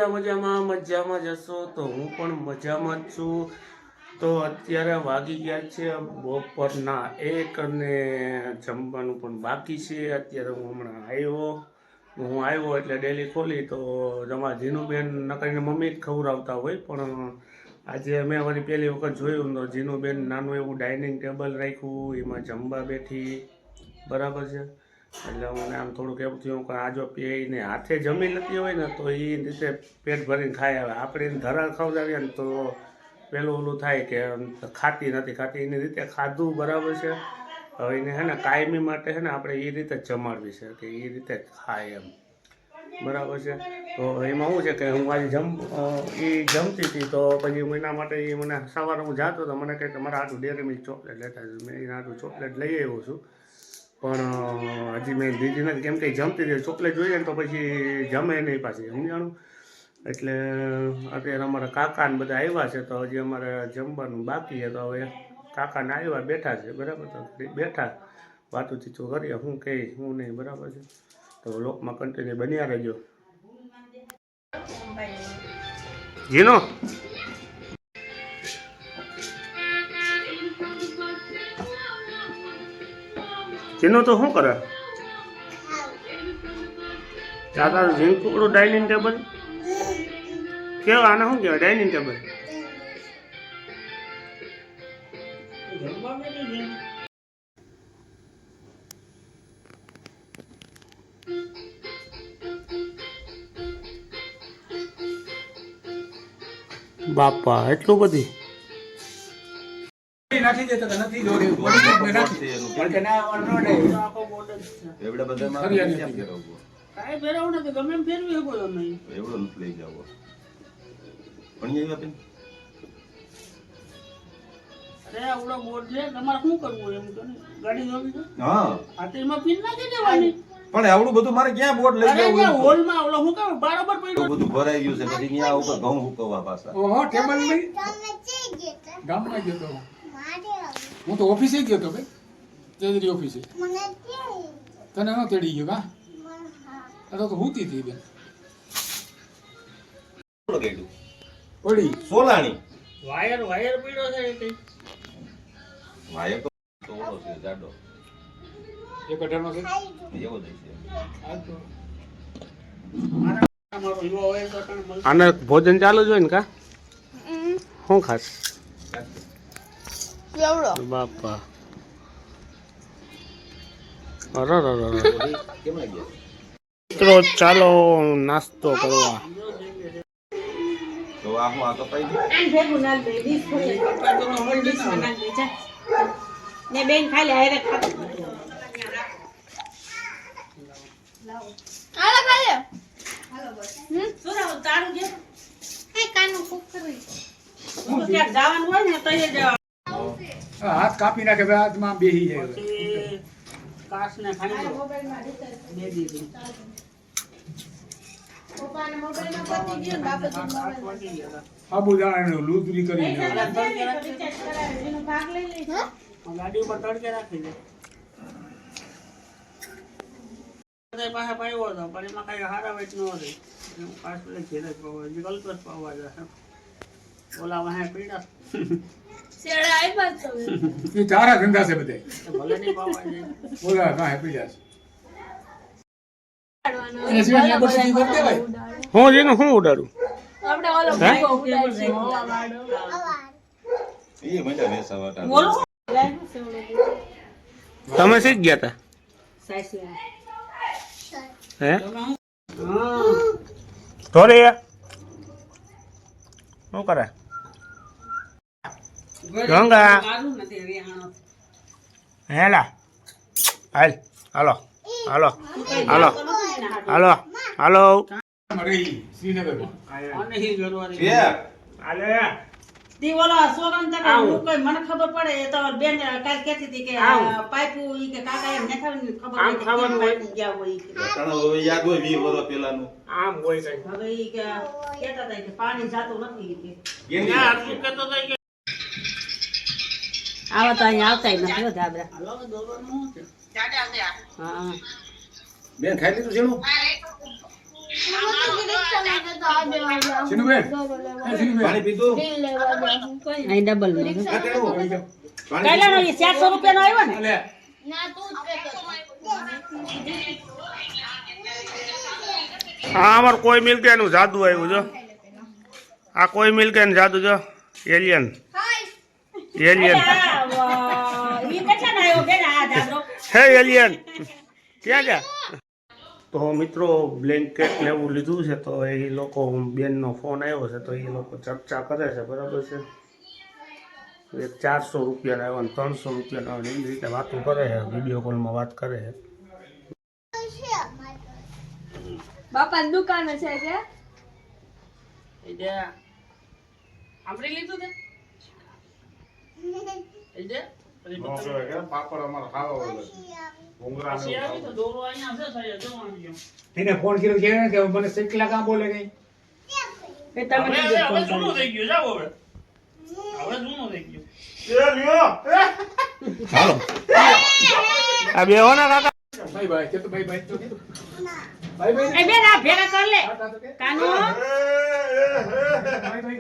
બધા મજામાં જશો તો હું પણ મજામાં જ છું। તો અત્યારે વાગી ગયા છે બપોરના 1 અને જમવાનું પણ બાકી છે। અત્યારે હું હમણાં આવ્યો એટલે ડેલી ખોલી તો તમારા જીનુબેન નકરીને મમ્મી જ ખવડાવતા હોય, પણ આજે મેં અમારી પહેલી વખત જોયું તો જીનુબેન નાનું એવું ડાઇનિંગ ટેબલ રાખ્યું, એમાં જમવા બેઠી, બરાબર છે। એટલે મને આમ થોડુંક એવું થયું કે આ જો પેને હાથે જમી લેતી હોય ને તો એ રીતે પેટ ભરીને ખાઈ આવે। આપણે એને ધરાળ ખવડાવીએ ને તો પેલું ઓલું થાય કે ખાતી નથી એની રીતે ખાધું, બરાબર છે। હવે એને છે ને કાયમી માટે છે ને આપણે એ રીતે જ જમાડવી છે કે એ રીતે જ ખાય એમ, બરાબર છે। તો એમાં શું છે કે હું આજે જમતી હતી તો પછી એના માટે એ મને સવારે હું જાતો તો મને કહે કે મારા આટલું ડેરી મિલ્ક ચોકલેટ લેતા મેં એના આટલું ચોકલેટ લઈ આવ્યો છું, પણ હજી મેં દીધી નથી કેમ કે જમતી હતી ચોકલેટ જોઈએ ને તો પછી જમે નહીં પાછી, સમજાણું। એટલે અત્યારે અમારા કાકા ને બધા આવ્યા છે તો હજી અમારે જમવાનું બાકી છે। તો હવે કાકાને આવ્યા બેઠા છે, બરાબર, તો બેઠા વાતું ચીતું કરીએ શું કહે શું નહીં, બરાબર છે। તો લોકમાં કન્ટિન્યુ બન્યા રહેજો। જીનો જીનો તો શું કરે? દાદા ઝીણકુકડું ડાઇનિંગ ટેબલ કેવા? આને શું કહેવાય ડાઇનિંગ ટેબલ? બાપા એટલું બધી નાખી દે તો નથી જોડે બોડી નાખી પણ કે ના નોડે આખો બોર્ડ જ છે એવડા બધામાં ક્યાં ફેરવવો કાઈ ફેરવવું નથી ગમે એમ ફેરવી શકો તમે એવડો લૂટ લઈ જાવો પણ એ આપે અરે આવડો બોર્ડ છે તમારે શું કરવું એમ તો ગાડી જોવી છે હા આ તો એમાં પિન નાખી દેવાની પણ આવડું બધું મારે ક્યાં બોર્ડ લઈ જવું અરે હોલ માં આવડો હું કહું બરાબર પડ્યું બધું ભરાઈ ગયું છે પછી અહીંયા ઉપર ઘઉં હુકવવા પાછા ઓહો ટેબલ નહીં ગામમાં ગયો તો હું તો ઓફિસે ગયો તો ભાઈ તેજરી ઓફિસે તને ન તેડી ગયો કા આ તો હુતી હતી બેન ઓડી સોલાણી વાયર પડ્યો છે એટલે વાયર તો ઓળો છે જાડો એક અઢારનો છે એવો જ છે આ તો મારો યુવા હોય તો આને ભોજન ચાલુ જ હોય ને કા શું ખાસ બાપા મિત્રો ચાલો નાસ્તો કરવા તો આ હું આ તો કઈ ને બેન ખાઈ લે હારે ખાતું હાલો ખાઈ હાલો બસ સુરાવ તારું જે હે કાનું કુક કરી હું ક્યાં જવાનું હોય ને તો એ જવા હાથ કાપી નાખે ભાઈ હાથમાં બેહી જાય કાશ ને ખાઈ લો દે દીધી પપ્પાને મોબાઈલમાં પતી ગયો ને બાપુજી મોબાઈલ સાબુદાણા લૂતરી કરી ભાગ લઈ લે ગાડી ઉપર તડકે રાખી દે પાસે પાડ્યો હતો પણ એમાં કઈ હારા વેચ ન હતી હું કાશ પેલે ઘેર જ પાવા વિકલ્પ જ પાવા જાય ઓલા વાહે પીડા શેડા આવ્યા તો એ તારા ધંધા છે બધે ભલે નહીં પાવા જાય બોલા કાહે પીડા ઉડાડવાનો એને સિવાય બસી કરી દેવાય હું જેનું હું ઉડાડું આપણે ઓલો ભાઈ ઉડાડ છે વાડો એ મજા બેસાવાટા બોલો તમે શીખ ગયા હતા સાસી હે થોરે શું કરે ગંગા મારું નથી હરિયાણો હેલા હાલ હાલો હાલો હાલો હાલો હાલો રહી શ્રીનગરમાં અને હી જરૂરી છે હાલે તી ઓલો સોગન તક હું કોઈ મને ખબર પડે તો બેન કાલ કહેતી હતી કે પાઇપુ ઈ કે કાકા એમ નખાવી ખબર આમ ખાવાનું હોય ગયા હોય કે ઘણા હવે યાદ હોય 20 વર્ષ પહેલાનું આમ હોય કઈ હવે ઈ કે કહેતા હતા કે પાણી જાતું નથી કે કેની ના આટલું કહેતો તો કે આવા તો અહીંયા આવતા નથી હો ધાબરા હાલો દોરવાનું શું છે હા બેન ખાઈ લીધું છે નું પાણી પીધું અહીં ડબલ આ કેવું? કઈલાનો ઈ 400 રૂપિયાનો આવ્યો ને હા અમાર કોઈ મિલકેનું જાદુ આવ્યું જો આ કોઈ મિલકેનું જાદુ જો એલિયન એલિયન ઈ કેટલા ના આવ્યો બેન આ દાદરો હે એલિયન ક્યાં ગયા તો મિત્રો બ્લેન્કેટ ને એવું લીધું છે તો એ લોકો બેનનો ફોન આવ્યો છે તો એ લોકો ચર્ચા કરે છે બરાબર છે એક 400 રૂપિયાના આવ્યા ને 300 રૂપિયાના આવ્યા એવી રીતે વાતો કરે છે વિડીયો કોલમાં વાત કરે છે બાપા દુકાન છે કે એ દે આપણી લીધું તે એ દે પછી આવી તો દોરો અહીંયા છે સાહેબ જો આવી ગયો એને ફોન કર્યો છે કે મને શીખલા કામ બોલે ગઈ એ તમે હવે જૂનો થઈ ગયો જાવ હવે જૂનો થઈ ગયો હાલો આ બે હોના કાકા ભાઈ ભાઈ કે તો ભાઈ ભાઈ તો ભાઈ ભાઈ એ બેન આ ભેગા કર લે કાનો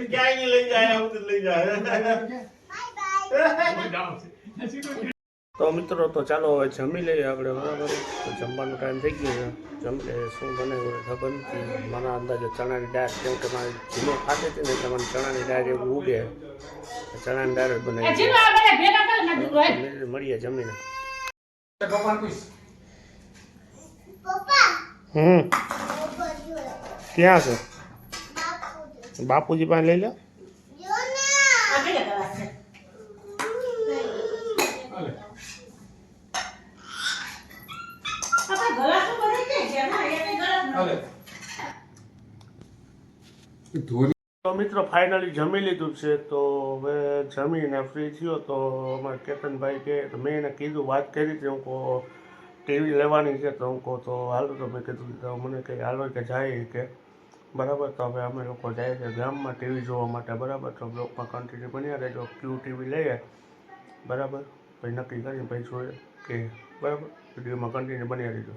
ક્યાંય નહીં લઈ જાય આવું તો લઈ જાય તો મિત્રો તો ચાલો હવે જમી લઈએ આપણે બરાબર તો જમવાનો ટાઈમ થઈ ગયો છે જમી લઈએ શું બનાવ્યું એ ખબર નથી મારા અંદાજે ચણાની દાળ કેમ કે મારી જીનો ખાતી હતી ને એટલે મને ચણાની દાળ એવું ઉગે ચણાની દાળ જ એ બનાવી જીનો આ બધા ભેગા કર ના દીકરો હે મળીએ જમીને પપ્પા પૂછ ક્યાં છે બાપુજી પાસે લઈ લે આ ભેગા કરા છે હાલે આપા ગલા તો બને છે કે ના એ ગલા હાલે ધોની તો મિત્રો ફાઇનલી જમી લીધું છે તો હવે જમીને ફ્રી થયો તો અમારા કેતનભાઈ કે તો મેં એને કીધું વાત કરી હતી હું કહો ટીવી લેવાની છે તો હું કહો તો હાલો તો મેં કીધું તો મને કંઈ હાલો કે જાય કે બરાબર તો હવે અમે લોકો જાય છે ગામમાં ટીવી જોવા માટે બરાબર તો બ્લોકમાં કન્ટિન્યુ બન્યા રહેજો ક્યુ ટીવી લઈએ બરાબર પછી નક્કી કરીને પછી જોઈએ કે બરાબર વિડીયોમાં કન્ટિન્યુ બન્યા રહેજો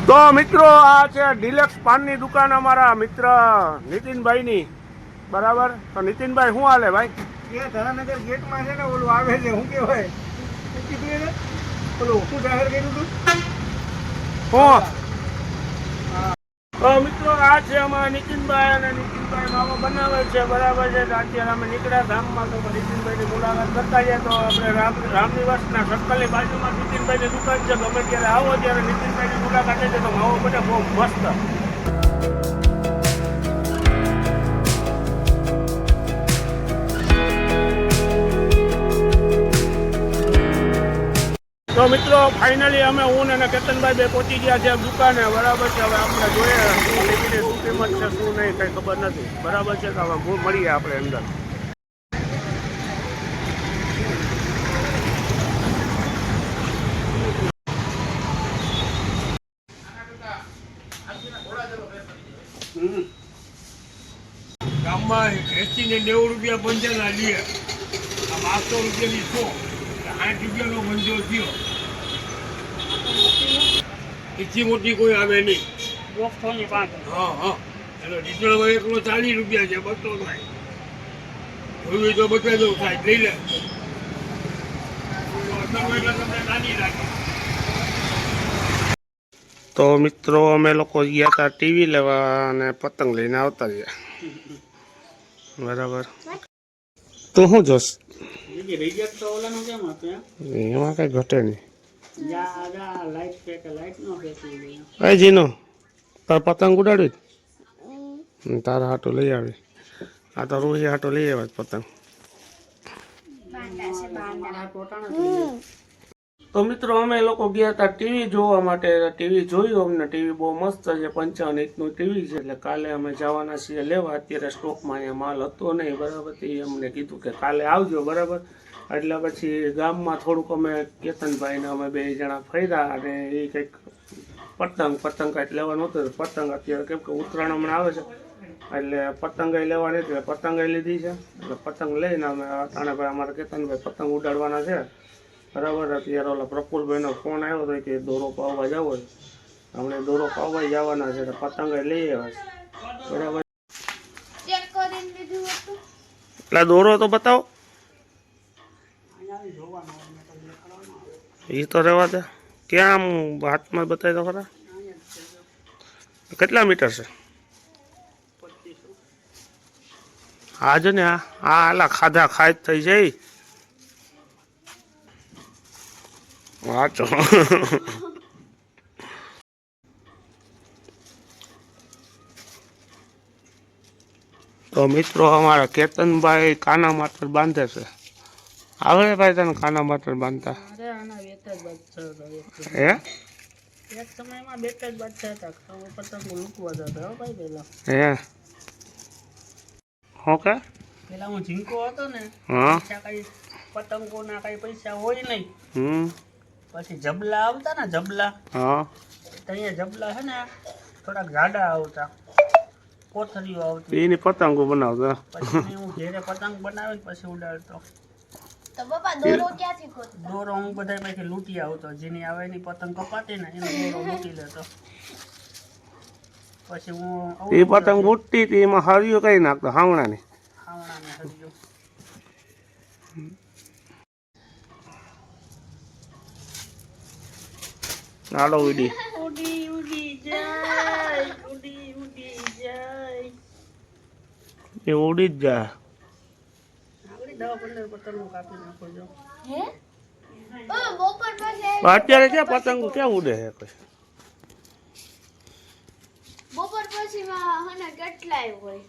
તો મિત્રો આ છે ડિલક્સ પાનની દુકાન અમારા મિત્ર નીતિનભાઈની બરાબર તો નીતિનભાઈ શું હાલે ભાઈ એ ધરાનગર ગેટમાં છે ને ઓલું આવે છે શું કહેવાય કીધું એને ઓલું શું જાહેર કર્યું હતું શું તો મિત્રો આ છે અમારા નીતિનભાઈ અને નીતિનભાઈ મામા બનાવે છે બરાબર છે તો અત્યારે અમે નીકળ્યા ગામમાં તો નીતિનભાઈની મુલાકાત કરતા જઈએ તો આપણે રામનિવાસના સર્કલની બાજુમાં નીતિનભાઈની દુકાન છે ગમે ત્યારે આવો ત્યારે નીતિનભાઈની મુલાકાત છે તો માવો બને બહુ મસ્ત તો મિત્રો ફાઇનલી અમે હું અને કેતનભાઈ બે પહોંચી ગયા છે દુકાને બરાબર છે હવે આપણે જોઈએ શું ટિકિટ શું કિંમત છે શું નહીં કંઈ ખબર નથી બરાબર છે તો હવે મળીએ આપણે અંદર ગામમાં 80 ને 90 રૂપિયા પંચાના લઈએ આ 500 રૂપિયાની છો 60 રૂપિયાનો બંધો થયો એટલી મોટી કોઈ આવે નહીં હા હા એટલે ડીઝલમાં એકલો 40 રૂપિયા છે 200 થાય જોયું તો બતાવી દઉં સાહેબ લઈ લે એટલે તમને નાની લાગે તો મિત્રો અમે લોકો ગયા હતા ટીવી લેવા અને પતંગ લઈને આવતા રહ્યા બરાબર તો શું જોશ રિજેક્ટ તો ઓલાનું કેમ હતું એમાં કઈ ઘટે નહીં જા લાઈટ કે લાઈટ નો ફેંકી દે એ જીનો તાર પતંગ ઉડાડવી તારા હાટો લઈ આવી આ તો રોહી હાટો લઈ આવ્યા પતંગ તો મિત્રો અમે લોકો ગયા હતા ટીવી જોવા માટે ટીવી જોયું અમને ટીવી બહુ મસ્ત છે 55 ઇંચનું ટીવી છે એટલે કાલે અમે જવાના છીએ લેવા અત્યારે સ્ટોકમાં અહીંયા માલ હતો નહીં બરાબર એ અમને કીધું કે કાલે આવજો બરાબર એટલે પછી ગામમાં થોડુંક અમે કેતનભાઈને અમે બે જણા ફર્યા અને એ કંઈક પતંગ કાંઈ લેવાનું હતું. પતંગ અત્યારે કેમ કે ઉત્તરાયણ હમણાં આવે છે એટલે પતંગાઈ લેવાની એટલે પતંગાઈ લીધી છે. એટલે પતંગ લઈને અમે અટાણે ભાઈ અમારે કેતનભાઈ પતંગ ઉડાડવાના છે બરાબર. અત્યારે ઓલા પ્રફુલભાઈનો ફોન આવ્યો હતો કે દોરો પાવવા જવો છે. આપણે દોરો પાવવા જવાના છે એટલે પતંગાઈ લઈ આવ્યા છે બરાબર. એટલે દોરો તો બતાવો. એ તો રહેવા દે. ક્યાં આમ હાથમાં બતાવી દો ખરા. કેટલા મીટર છે? હા જો ને આ આલા ખાધા ખાય થઈ જાય. વાંચો તો મિત્રો અમારા કેતનભાઈ કાના માત્ર બાંધે છે. આવડે ભાઈ તને કાના માત્ર બાંધતા? અરે આના બેટ જ બાદશાહ હતા. હે એક સમયમાં બેટ જ બાદશાહ હતા. હવે પતંગો લૂંટવા જતા હો ભાઈ પેલા. હે ઓકે. પેલા હું ઝીંકો હતો ને હા પૈસા કઈ પતંગોના કઈ પૈસા હોય નહીં. પછી જબલા આવતા ને જબલા, હા તો અહીંયા જબલા છે ને થોડાક જાડા આવતા, કોથળીઓ આવતી. એની પતંગો બનાવતા. પછી હું ઘેરે પતંગ બનાવીને પછી ઉડાડતો. તો પપ્પા દોરો ક્યાંથી ગોતતા? દોરો હું બધા માંથી લૂંટી આવતો. જેની આવે એની પતંગ કપાતી ને એનો દોરો લૂંટી લેતો. પછી હું એ પતંગ ઉડતી હતી એમાં હરિયો કઈ નાખતો હાવણાની. હાવણાને હરિયો. હાલો ઉડી ઉડી ઉડી જાય, ઉડી ઉડી જાય. એ ઉડી જ જાય. આગળ 10-15 પતંગો કાપી નાખો છો. હે બપોર પછી અત્યારે ક્યાં પતંગો ક્યાં ઉડે છે કોઈ? બપોર પછી હને કેટલાય હોય.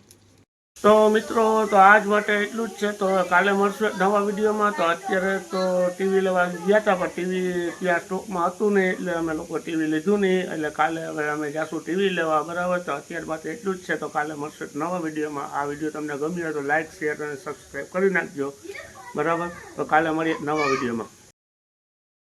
તો મિત્રો તો આજ માટે એટલું જ છે. તો કાલે મળશું એક નવા વિડીયોમાં. તો અત્યારે તો ટીવી લેવા ગયા હતા પણ ટીવી ત્યાં સ્ટોકમાં હતું નહીં એટલે અમે લોકો ટીવી લીધું નહીં. એટલે કાલે હવે અમે જાશું ટીવી લેવા બરાબર. તો અત્યાર માટે એટલું જ છે. તો કાલે મળશું એક નવા વિડીયોમાં. આ વિડીયો તમને ગમ્યો હોય તો લાઇક શેર અને સબસ્ક્રાઈબ કરી નાખજો બરાબર. તો કાલે મળીએ નવા વિડીયોમાં.